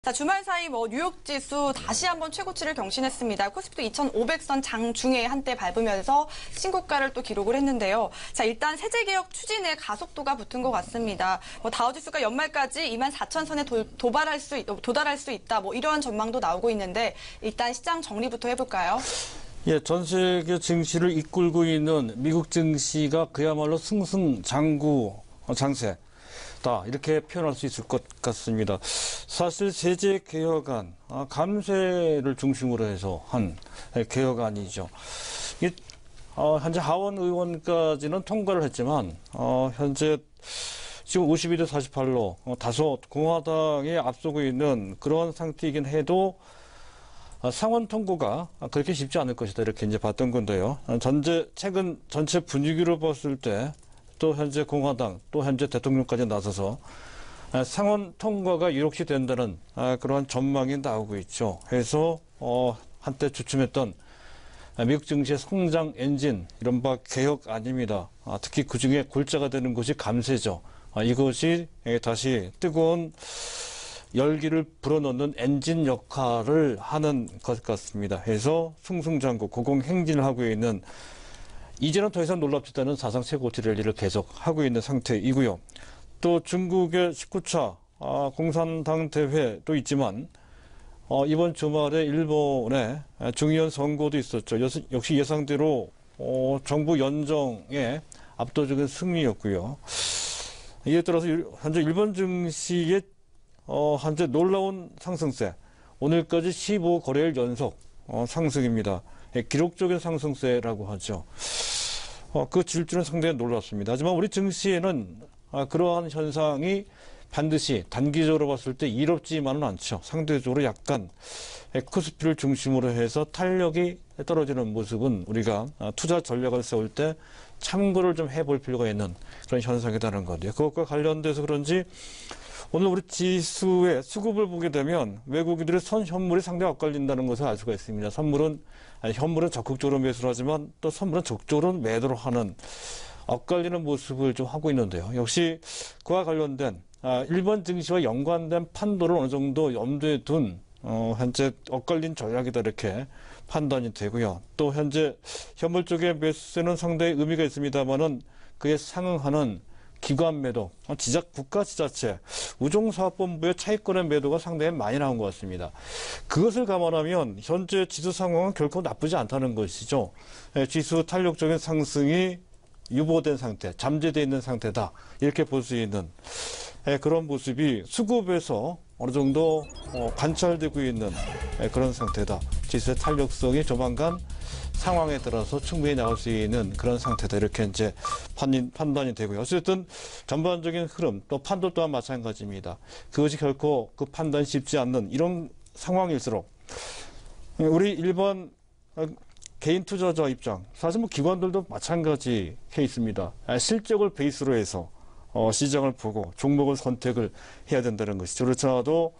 자, 주말 사이 뉴욕 지수 다시 한번 최고치를 경신했습니다. 코스피도 2,500선 장중에 한때 밟으면서 신고가를 또 기록을 했는데요. 자, 일단 세제 개혁 추진에 가속도가 붙은 것 같습니다. 다우 지수가 연말까지 24,000선에 도달할 수 있다. 이러한 전망도 나오고 있는데 일단 시장 정리부터 해볼까요? 예, 전 세계 증시를 이끌고 있는 미국 증시가 그야말로 승승장구 장세. 이렇게 표현할 수 있을 것 같습니다. 사실 세제 개혁안, 감세를 중심으로 해서 한 개혁안이죠. 현재 하원 의원까지는 통과를 했지만 현재 지금 52대 48로 다소 공화당에 앞서고 있는 그런 상태이긴 해도 상원 통과가 그렇게 쉽지 않을 것이다, 이렇게 이제 봤던 건데요. 최근 전체 분위기로 봤을 때 또 현재 공화당, 또 현재 대통령까지 나서서 상원 통과가 이렇게 된다는 그러한 전망이 나오고 있죠. 그래서 한때 주춤했던 미국 증시의 성장 엔진, 이른바 개혁 아닙니다. 특히 그중에 골자가 되는 것이 감세죠. 이것이 다시 뜨거운 열기를 불어넣는 엔진 역할을 하는 것 같습니다. 해서 승승장구 고공행진을 하고 있는, 이제는 더 이상 놀랍지도 않은 사상 최고치 랠리를 계속하고 있는 상태이고요. 또 중국의 19차 공산당 대회도 있지만 이번 주말에 일본의 중의원 선거도 있었죠. 역시 예상대로 정부 연정의 압도적인 승리였고요. 이에 따라서 현재 일본 증시의 현재 놀라운 상승세, 오늘까지 15거래일 연속 상승입니다. 기록적인 상승세라고 하죠. 그 질주는 상당히 놀랐습니다. 하지만 우리 증시에는 그러한 현상이 반드시 단기적으로 봤을 때 이롭지만은 않죠. 상대적으로 약간 코스피를 중심으로 해서 탄력이 떨어지는 모습은 우리가 투자 전략을 세울 때 참고를 좀 해볼 필요가 있는 그런 현상이라는 건데요. 그것과 관련돼서 그런지 오늘 우리 지수의 수급을 보게 되면 외국인들의 선현물이 상당히 엇갈린다는 것을 알 수가 있습니다. 현물은 적극적으로 매수를 하지만 또 선물은 적극적으로 매도를 하는 엇갈리는 모습을 좀 하고 있는데요. 역시 그와 관련된 일본 증시와 연관된 판도를 어느 정도 염두에 둔 현재 엇갈린 전략이다, 이렇게 판단이 되고요. 또 현재 현물 쪽의 매수세는 상당히 의미가 있습니다만은 그에 상응하는 기관 매도, 국가 지자체, 우종사업본부의 차익권의 매도가 상당히 많이 나온 것 같습니다. 그것을 감안하면 현재 지수 상황은 결코 나쁘지 않다는 것이죠. 지수 탄력적인 상승이 유보된 상태, 잠재되어 있는 상태다, 이렇게 볼 수 있는 그런 모습이 수급에서 어느 정도 관찰되고 있는 그런 상태다. 지수의 탄력성이 조만간 상황에 따라서 충분히 나올 수 있는 그런 상태다, 이렇게 이제 판단이 되고요. 어쨌든 전반적인 흐름, 또 판도 또한 마찬가지입니다. 그것이 결코 그 판단이 쉽지 않는 이런 상황일수록 우리 일반 개인 투자자 입장, 사실 기관들도 마찬가지 케이스입니다. 실적을 베이스로 해서 시장을 보고 종목을 선택을 해야 된다는 것이죠. 그렇지 않아도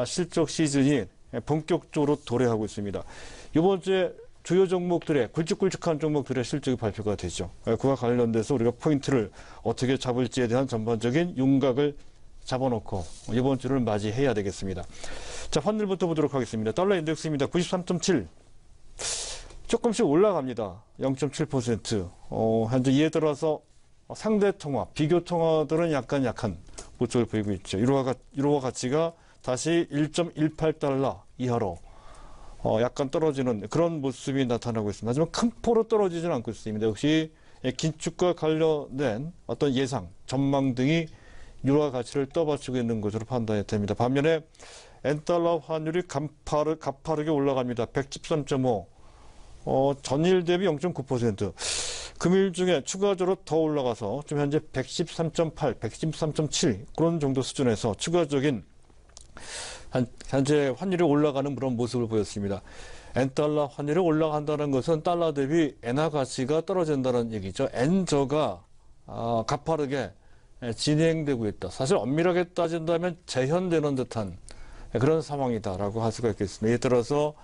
실적 시즌이 본격적으로 도래하고 있습니다. 이번 주에 주요 종목들의, 굵직굵직한 종목들의 실적이 발표가 되죠. 그와 관련돼서 우리가 포인트를 어떻게 잡을지에 대한 전반적인 윤곽을 잡아놓고 이번 주를 맞이해야 되겠습니다. 자, 환율부터 보도록 하겠습니다. 달러 인덱스입니다. 93.7. 조금씩 올라갑니다. 0.7%. 현재 이에 따라서 상대 통화, 비교 통화들은 약한 모습을 보이고 있죠. 유로화 가치가 다시 1.18달러 이하로 약간 떨어지는 그런 모습이 나타나고 있습니다. 하지만 큰 폭으로 떨어지지는 않고 있습니다. 역시 긴축과 관련된 어떤 예상, 전망 등이 유로화 가치를 떠받치고 있는 것으로 판단이 됩니다. 반면에 엔달러 환율이 가파르게 올라갑니다. 113.5. 전일 대비 0.9%. 금일 중에 추가적으로 더 올라가서 지금 현재 113.8, 113.7 그런 정도 수준에서 추가적인 현재 환율이 올라가는 그런 모습을 보였습니다. 엔달러 환율이 올라간다는 것은 달러 대비 엔화 가치가 떨어진다는 얘기죠. 엔저가 가파르게 진행되고 있다. 사실 엄밀하게 따진다면 재현되는 듯한 그런 상황이다라고 할 수가 있겠습니다. 예를 들어서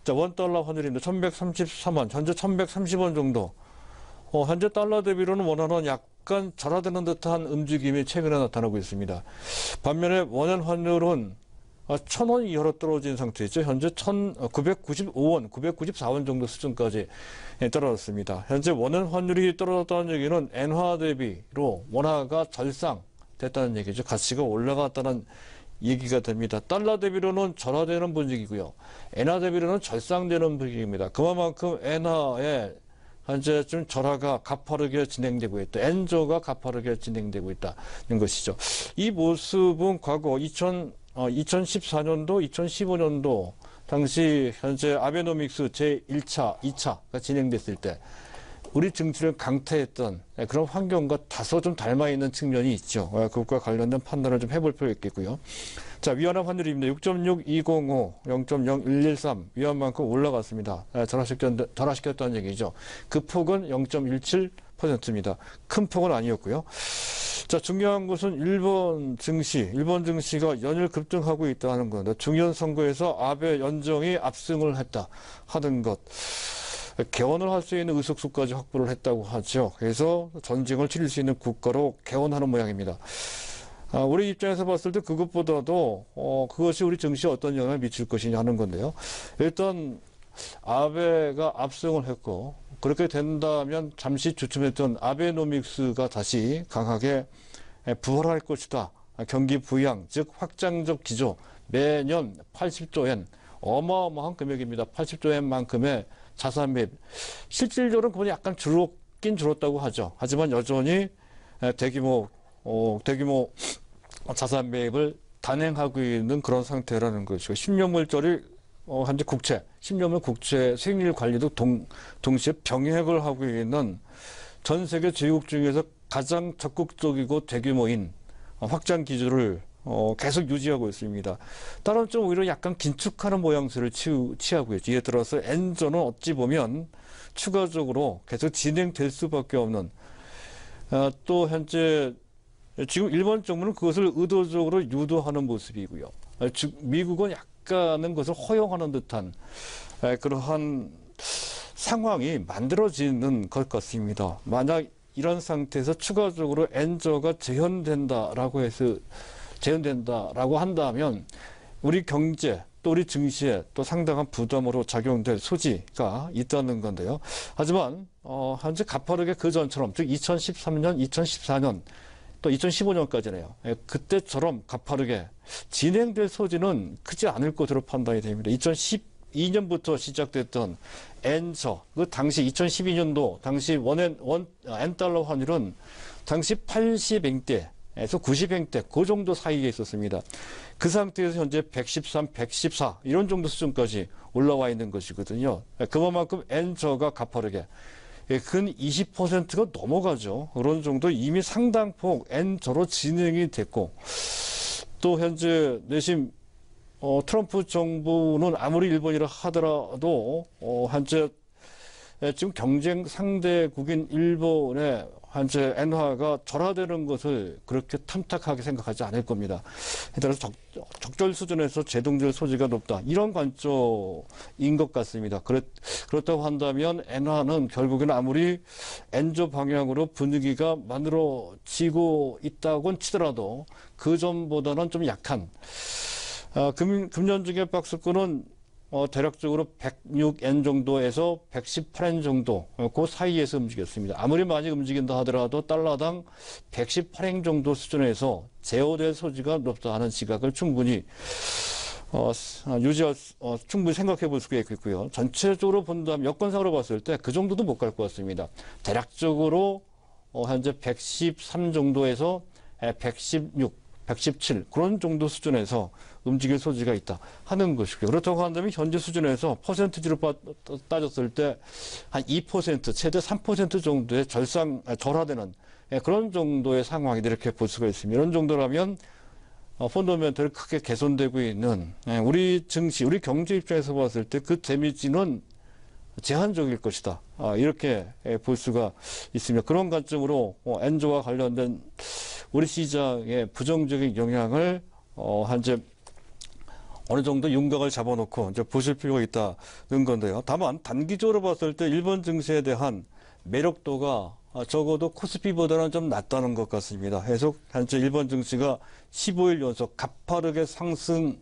원달러 환율인데 1133원, 현재 1130원 정도. 현재 달러 대비로는 원화는 약간 절하되는 듯한 움직임이 최근에 나타나고 있습니다. 반면에 원엔 환율은 1,000원 이하로 떨어진 상태죠. 현재 1,995원, 994원 정도 수준까지 떨어졌습니다. 현재 원화 환율이 떨어졌다는 얘기는 엔화 대비로 원화가 절상됐다는 얘기죠. 가치가 올라갔다는 얘기가 됩니다. 달러 대비로는 절하되는 분위기고요. 엔화 대비로는 절상되는 분위기입니다. 그만큼 엔화의 현재 좀 절하가 가파르게 진행되고 있다. 엔저가 가파르게 진행되고 있다는 것이죠. 이 모습은 과거 2014년도, 2015년도 당시 현재 아베노믹스 제1차, 2차가 진행됐을 때 우리 증시를 강타했던 그런 환경과 다소 좀 닮아있는 측면이 있죠. 그것과 관련된 판단을 좀 해볼 필요가 있겠고요. 자, 위안화 환율입니다. 6.6205, 0.0113 위안만큼 올라갔습니다. 절하시켰다는 얘기죠. 그 폭은 0.17%입니다. 큰 폭은 아니었고요. 자, 중요한 것은 일본 증시가 연일 급등하고 있다는 것. 중요한 선거에서 아베 연정이 압승을 했다 하는 것. 개헌을 할 수 있는 의석수까지 확보를 했다고 하죠. 그래서 전쟁을 치를 수 있는 국가로 개헌하는 모양입니다. 우리 입장에서 봤을 때 그것보다도 그것이 우리 증시에 어떤 영향을 미칠 것이냐 하는 건데요. 일단 아베가 압승을 했고 그렇게 된다면 잠시 주춤했던 아베노믹스가 다시 강하게 부활할 것이다. 경기 부양, 즉 확장적 기조, 매년 80조 엔, 어마어마한 금액입니다. 80조 엔만큼의 자산 매입. 실질적으로는 그건 약간 줄었긴 줄었다고 하죠. 하지만 여전히 대규모 자산 매입을 단행하고 있는 그런 상태라는 것이고 10년물짜리 현재 국채, 10년물 국채 수익률 관리도 동시에 병행을 하고 있는 전 세계 제국 중에서 가장 적극적이고 대규모인 확장 기조를 계속 유지하고 있습니다. 다른 좀 오히려 약간 긴축하는 모양새를 취하고 있죠. 이에 들어서 엔저는 어찌 보면 추가적으로 계속 진행될 수밖에 없는 또 현재 지금 일본 정부는 그것을 의도적으로 유도하는 모습이고요. 미국은 약간은 그것을 허용하는 듯한 그러한 상황이 만들어지는 것 같습니다. 만약 이런 상태에서 추가적으로 엔저가 재현된다라고 한다면 우리 경제 또 우리 증시에 또 상당한 부담으로 작용될 소지가 있다는 건데요. 하지만 현재 가파르게 그 전처럼 즉 2013년, 2014년 또 2015년까지네요. 그때처럼 가파르게 진행될 소지는 크지 않을 것으로 판단이 됩니다. 2012년부터 시작됐던 엔저, 그 당시 2012년도 당시 엔달러 환율은 당시 80엔대에서 90엔대 그 정도 사이에 있었습니다. 그 상태에서 현재 113, 114 이런 정도 수준까지 올라와 있는 것이거든요. 그만큼 엔저가 가파르게 근 20%가 넘어가죠. 그런 정도 이미 상당폭 엔저로 진행이 됐고 또 현재 내심 트럼프 정부는 아무리 일본이라 하더라도 현재 지금 경쟁 상대국인 일본의 현재 엔화가 절하되는 것을 그렇게 탐탁하게 생각하지 않을 겁니다. 따라서 적절 수준에서 제동될 소지가 높다. 이런 관점인 것 같습니다. 그렇다고 한다면 엔화는 결국에는 아무리 엔저 방향으로 분위기가 만들어지고 있다곤 치더라도 그 전보다는 좀 약한 금년 중에 박스권은 대략적으로 106엔 정도에서 118엔 정도 그 사이에서 움직였습니다. 아무리 많이 움직인다 하더라도 달러당 118엔 정도 수준에서 제어될 소지가 높다 하는 시각을 충분히 충분히 생각해 볼 수가 있겠고요. 전체적으로 본다면 여건상으로 봤을 때 그 정도도 못 갈 것 같습니다. 대략적으로 현재 113 정도에서 116 117 그런 정도 수준에서 움직일 소지가 있다 하는 것이고요. 그렇다고 한다면 현재 수준에서 퍼센티지로 따졌을 때 한 2% 최대 3% 정도의 절하되는 그런 정도의 상황이 이렇게 볼 수가 있습니다. 이런 정도라면 펀더멘털이 크게 개선되고 있는 우리 증시, 우리 경제 입장에서 봤을 때 그 데미지는 제한적일 것이다. 이렇게 볼 수가 있습니다. 그런 관점으로 엔저와 관련된 우리 시장의 부정적인 영향을 현재 어느 정도 윤곽을 잡아놓고 이제 보실 필요가 있다는 건데요. 다만 단기적으로 봤을 때 일본 증시에 대한 매력도가 적어도 코스피보다는 좀 낮다는 것 같습니다. 계속 현재 일본 증시가 15일 연속 가파르게 상승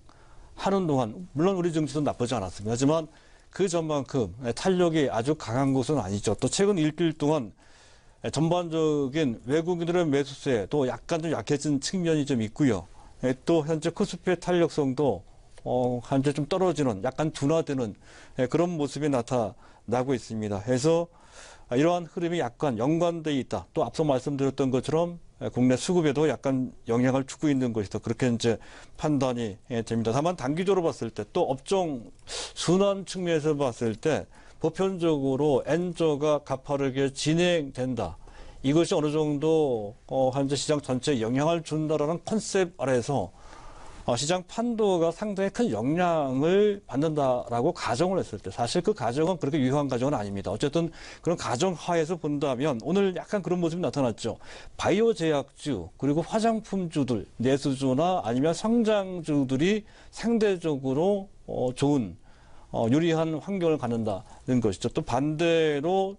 하는 동안 물론 우리 증시도 나쁘지 않았습니다. 하지만 그 전만큼 탄력이 아주 강한 것은 아니죠. 또 최근 일주일 동안 전반적인 외국인들의 매수세 또 약간 좀 약해진 측면이 좀 있고요. 또 현재 코스피의 탄력성도 현재 좀 떨어지는 약간 둔화되는 그런 모습이 나타나고 있습니다. 그래서 이러한 흐름이 약간 연관되어 있다. 또 앞서 말씀드렸던 것처럼 국내 수급에도 약간 영향을 주고 있는 것이다. 그렇게 이제 판단이 됩니다. 다만 단기적으로 봤을 때 또 업종 순환 측면에서 봤을 때 보편적으로 N조가 가파르게 진행된다. 이것이 어느 정도 현재 시장 전체에 영향을 준다라는 컨셉 아래에서 시장 판도가 상당히 큰 영향을 받는다라고 가정을 했을 때 사실 그 가정은 그렇게 유효한 가정은 아닙니다. 어쨌든 그런 가정 하에서 본다면 오늘 약간 그런 모습이 나타났죠. 바이오 제약주 그리고 화장품주들 내수주나 아니면 성장주들이 상대적으로 좋은 유리한 환경을 갖는다는 것이죠. 또 반대로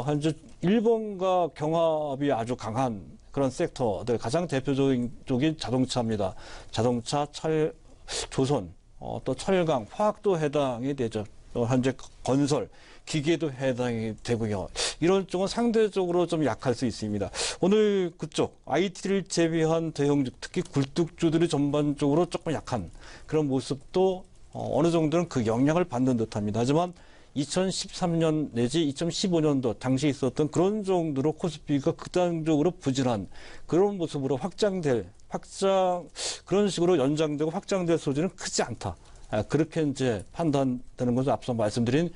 현재 일본과 경합이 아주 강한 그런 섹터들 가장 대표적인 쪽이 자동차입니다. 자동차, 조선, 또 철강, 화학도 해당이 되죠. 현재 건설, 기계도 해당이 되고요. 이런 쪽은 상대적으로 좀 약할 수 있습니다. 오늘 그쪽 IT를 제외한 대형주, 특히 굴뚝주들이 전반적으로 조금 약한 그런 모습도 어느 정도는 그 영향을 받는 듯합니다. 하지만 2013년 내지 2015년도 당시 있었던 그런 정도로 코스피가 극단적으로 부진한 그런 모습으로 그런 식으로 연장되고 확장될 소지는 크지 않다. 그렇게 이제 판단되는 것은 앞서 말씀드린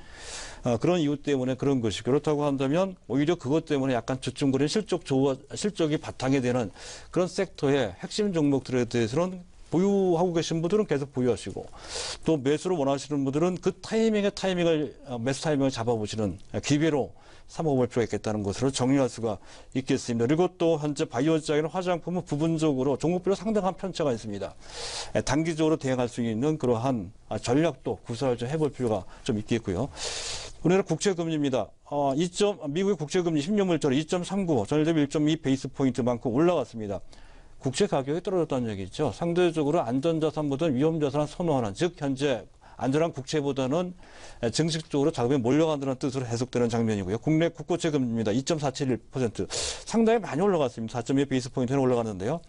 그런 이유 때문에 그런 것이 그렇다고 한다면 오히려 그것 때문에 약간 주춤거리는 실적이 바탕이 되는 그런 섹터의 핵심 종목들에 대해서는 보유하고 계신 분들은 계속 보유하시고 또 매수를 원하시는 분들은 그 매수 타이밍을 잡아보시는 기회로 삼아볼 필요가 있겠다는 것으로 정리할 수가 있겠습니다. 그리고 또 현재 바이오 제약이나 화장품은 부분적으로 종목별로 상당한 편차가 있습니다. 단기적으로 대응할 수 있는 그러한 전략도 구사를 좀 해볼 필요가 좀 있겠고요. 우리나라 국채금리입니다. 미국의 국채금리 10년물짜리 2.39, 전일 대비 1.2 베이스 포인트만큼 올라갔습니다. 국채 가격이 떨어졌다는 얘기죠. 상대적으로 안전자산보다는 위험자산을 선호하는, 즉 현재 안전한 국채보다는 증식적으로 자금이 몰려간다는 뜻으로 해석되는 장면이고요. 국내 국고채 금리입니다. 2.471%. 상당히 많이 올라갔습니다. 4.2 베이스 포인트는 올라갔는데요.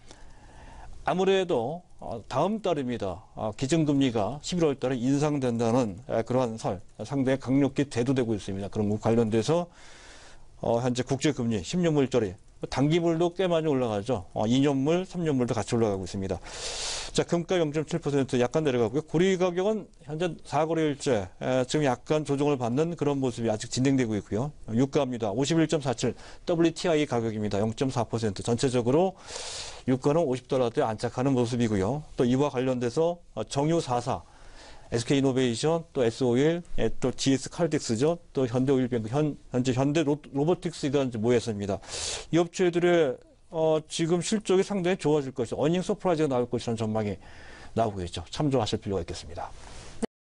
아무래도 다음 달입니다. 기준금리가 11월 달에 인상된다는 그러한 상당히 강력히 대두되고 있습니다. 그런 것 관련돼서 현재 국채금리 10년물짜리 단기물도 꽤 많이 올라가죠. 2년물, 3년물도 같이 올라가고 있습니다. 자, 금가 0.7% 약간 내려가고요. 고리 가격은 현재 4거래일째 지금 약간 조정을 받는 그런 모습이 아직 진행되고 있고요. 유가입니다. 51.47 WTI 가격입니다. 0.4%. 전체적으로 유가는 $50대 안착하는 모습이고요. 또 이와 관련돼서 정유 4사 SK이노베이션, 또 S-오일, 또 GS칼텍스죠. 또 현대오일뱅크, 현재 현대로보틱스가 이제 모였습니다. 이 업체들의 지금 실적이 상당히 좋아질 것이죠. 어닝 서프라이즈가 나올 것이라는 전망이 나오고 있죠. 참조하실 필요가 있겠습니다.